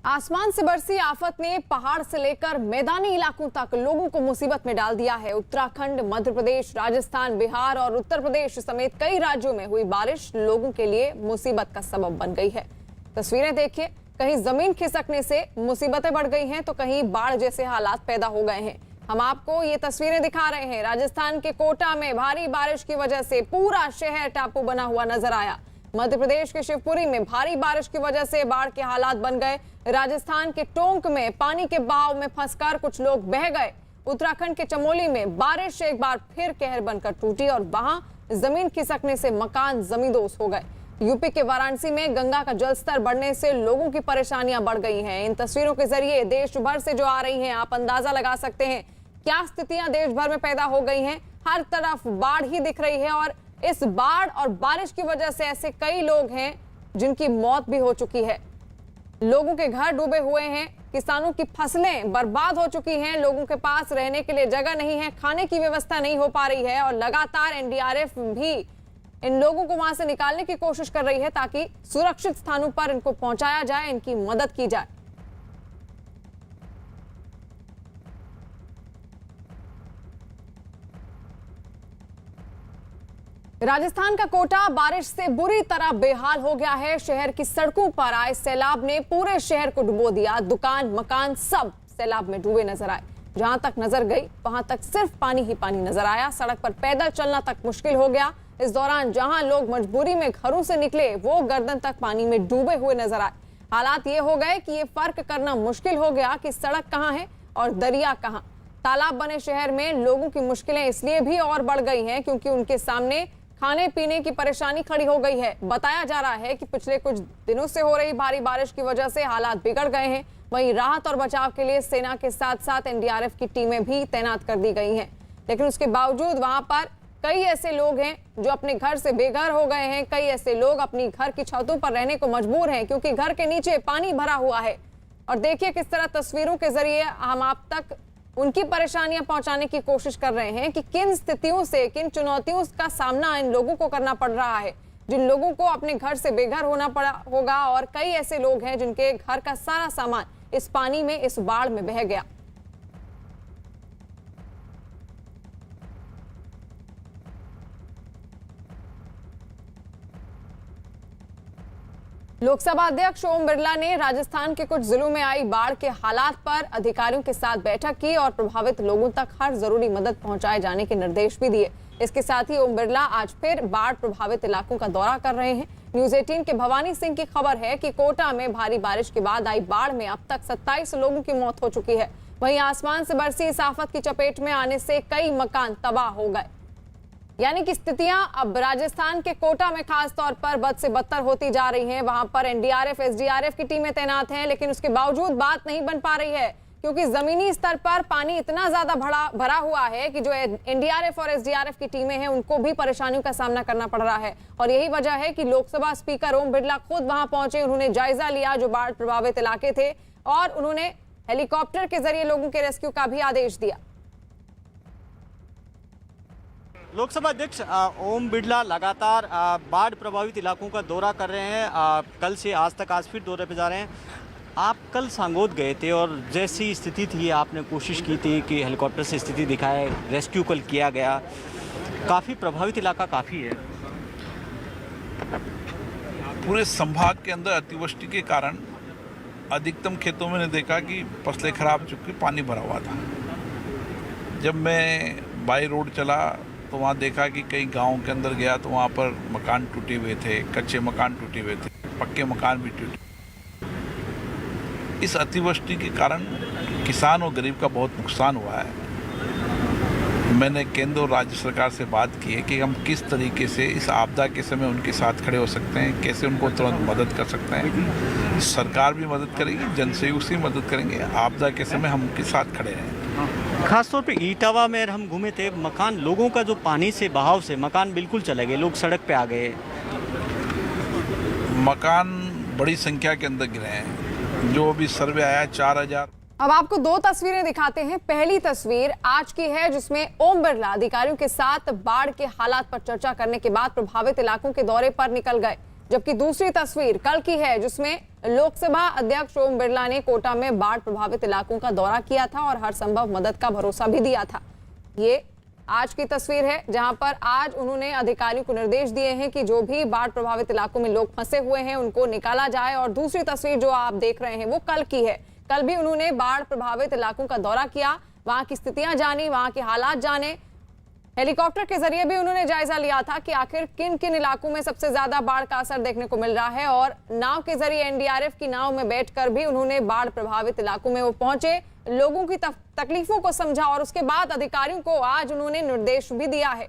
आसमान से बरसी आफत ने पहाड़ से लेकर मैदानी इलाकों तक लोगों को मुसीबत में डाल दिया है। उत्तराखंड, मध्य प्रदेश, राजस्थान, बिहार और उत्तर प्रदेश समेत कई राज्यों में हुई बारिश लोगों के लिए मुसीबत का सबब बन गई है। तस्वीरें देखिए, कहीं जमीन खिसकने से मुसीबतें बढ़ गई हैं तो कहीं बाढ़ जैसे हालात पैदा हो गए हैं। हम आपको ये तस्वीरें दिखा रहे हैं। राजस्थान के कोटा में भारी बारिश की वजह से पूरा शहर टापू बना हुआ नजर आया। मध्य प्रदेश के शिवपुरी में भारी बारिश की वजह से बाढ़ के हालात बन गए। राजस्थान के टोंक में पानी के बहाव में फंसकर कुछ लोग बह गए। उत्तराखंड के चमोली में बारिश एक बार फिर कहर बनकर टूटी और वहां जमीन खिसकने से मकान जमींदोज हो गए। यूपी के वाराणसी में गंगा का जलस्तर बढ़ने से लोगों की परेशानियां बढ़ गई हैं। इन तस्वीरों के जरिए देश भर से जो आ रही हैं, आप अंदाजा लगा सकते हैं क्या स्थितियां देश भर में पैदा हो गई हैं। हर तरफ बाढ़ ही दिख रही है और इस बाढ़ और बारिश की वजह से ऐसे कई लोग हैं जिनकी मौत भी हो चुकी है। लोगों के घर डूबे हुए हैं, किसानों की फसलें बर्बाद हो चुकी हैं, लोगों के पास रहने के लिए जगह नहीं है, खाने की व्यवस्था नहीं हो पा रही है और लगातार एनडीआरएफ भी इन लोगों को वहां से निकालने की कोशिश कर रही है ताकि सुरक्षित स्थानों पर इनको पहुंचाया जाए, इनकी मदद की जाए। राजस्थान का कोटा बारिश से बुरी तरह बेहाल हो गया है। शहर की सड़कों पर आए सैलाब ने पूरे शहर को डुबो दिया। दुकान, मकान सब सैलाब में डूबे नजर आए। जहां तक नजर गई वहां तक सिर्फ पानी ही पानी नजर आया। सड़क पर पैदल चलना तक मुश्किल हो गया। इस दौरान जहां लोग मजबूरी में घरों से निकले वो गर्दन तक पानी में डूबे हुए नजर आए। हालात ये हो गए कि ये फर्क करना मुश्किल हो गया कि सड़क कहाँ है और दरिया कहाँ। तालाब बने शहर में लोगों की मुश्किलें इसलिए भी और बढ़ गई हैं क्योंकि उनके सामने खाने पीने की परेशानी खड़ी हो गई है। बताया जा रहा है कि पिछले कुछ दिनों से हो रही भारी बारिश की वजह से हालात बिगड़ गए हैं। वहीं राहत और बचाव के लिए सेना के साथ साथ एनडीआरएफ की टीमें भी तैनात कर दी गई हैं, लेकिन उसके बावजूद वहां पर कई ऐसे लोग हैं जो अपने घर से बेघर हो गए हैं। कई ऐसे लोग अपनी घर की छतों पर रहने को मजबूर हैं क्योंकि घर के नीचे पानी भरा हुआ है। और देखिए किस तरह तस्वीरों के जरिए हम आप तक उनकी परेशानियां पहुंचाने की कोशिश कर रहे हैं कि किन स्थितियों से, किन चुनौतियों का सामना इन लोगों को करना पड़ रहा है, जिन लोगों को अपने घर से बेघर होना पड़ा होगा। और कई ऐसे लोग हैं जिनके घर का सारा सामान इस पानी में, इस बाढ़ में बह गया। लोकसभा अध्यक्ष ओम बिरला ने राजस्थान के कुछ जिलों में आई बाढ़ के हालात पर अधिकारियों के साथ बैठक की और प्रभावित लोगों तक हर जरूरी मदद पहुंचाए जाने के निर्देश भी दिए। इसके साथ ही ओम बिरला आज फिर बाढ़ प्रभावित इलाकों का दौरा कर रहे हैं। न्यूज़ 18 के भवानी सिंह की खबर है कि कोटा में भारी बारिश के बाद आई बाढ़ में अब तक 27 लोगों की मौत हो चुकी है। वहीं आसमान से बरसी इस आफत की चपेट में आने से कई मकान तबाह हो गए। यानी कि स्थितियां अब राजस्थान के कोटा में खास तौर पर बद से बदतर होती जा रही हैं। वहां पर एनडीआरएफ, एसडीआरएफ की टीमें तैनात हैं, लेकिन उसके बावजूद बात नहीं बन पा रही है क्योंकि जमीनी स्तर पर पानी इतना ज्यादा भरा हुआ है कि जो एनडीआरएफ और एसडीआरएफ की टीमें हैं उनको भी परेशानियों का सामना करना पड़ रहा है। और यही वजह है कि लोकसभा स्पीकर ओम बिरला खुद वहां पहुंचे। उन्होंने जायजा लिया जो बाढ़ प्रभावित इलाके थे और उन्होंने हेलीकॉप्टर के जरिए लोगों के रेस्क्यू का भी आदेश दिया। लोकसभा अध्यक्ष ओम बिरला लगातार बाढ़ प्रभावित इलाकों का दौरा कर रहे हैं। कल से आज तक आज फिर दौरे पे जा रहे हैं। आप कल सांगोद गए थे और जैसी स्थिति थी आपने कोशिश की थी कि हेलीकॉप्टर से स्थिति दिखाए, रेस्क्यू कल किया गया। काफ़ी प्रभावित इलाका काफ़ी है। पूरे संभाग के अंदर अतिवृष्टि के कारण अधिकतम खेतों में ने देखा कि फसलें खराब हो चुकी, पानी भरा हुआ था। जब मैं बाई रोड चला तो वहाँ देखा कि कई गाँव के अंदर गया तो वहाँ पर मकान टूटे हुए थे, कच्चे मकान टूटे हुए थे, पक्के मकान भी टूटे। इस अतिवृष्टि के कारण किसान और गरीब का बहुत नुकसान हुआ है। मैंने केंद्र और राज्य सरकार से बात की है कि हम किस तरीके से इस आपदा के समय उनके साथ खड़े हो सकते हैं, कैसे उनको तुरंत मदद कर सकते हैं। सरकार भी मदद करेगी, जनसहयोग से मदद करेंगे। आपदा के समय हम उनके साथ खड़े हैं। खासतौर पे इटावा में हम घूमे थे, मकान लोगों का जो पानी से बहाव से मकान बिल्कुल चले गए, लोग सड़क पे आ गए। मकान बड़ी संख्या के अंदर गिरे हैं। जो अभी सर्वे आया 4000। अब आपको दो तस्वीरें दिखाते हैं। पहली तस्वीर आज की है जिसमें ओम बिरला अधिकारियों के साथ बाढ़ के हालात पर चर्चा करने के बाद प्रभावित इलाकों के दौरे पर निकल गए, जबकि दूसरी तस्वीर कल की है जिसमें लोकसभा अध्यक्ष ओम बिरला ने कोटा में बाढ़ प्रभावित इलाकों का दौरा किया था और हर संभव मदद का भरोसा भी दिया था। ये आज की तस्वीर है जहां पर आज उन्होंने अधिकारियों को निर्देश दिए हैं कि जो भी बाढ़ प्रभावित इलाकों में लोग फंसे हुए हैं उनको निकाला जाए। और दूसरी तस्वीर जो आप देख रहे हैं वो कल की है। कल भी उन्होंने बाढ़ प्रभावित इलाकों का दौरा किया, वहां की स्थितियां जानी, वहां के हालात जाने। हेलीकॉप्टर के जरिए भी उन्होंने जायजा लिया था कि आखिर किन किन इलाकों में सबसे ज्यादा बाढ़ का असर देखने को मिल रहा है। और नाव के जरिए एनडीआरएफ की नाव में बैठकर भी उन्होंने बाढ़ प्रभावित इलाकों में वो पहुंचे, लोगों की तकलीफों को समझा और उसके बाद अधिकारियों को आज उन्होंने निर्देश भी दिया है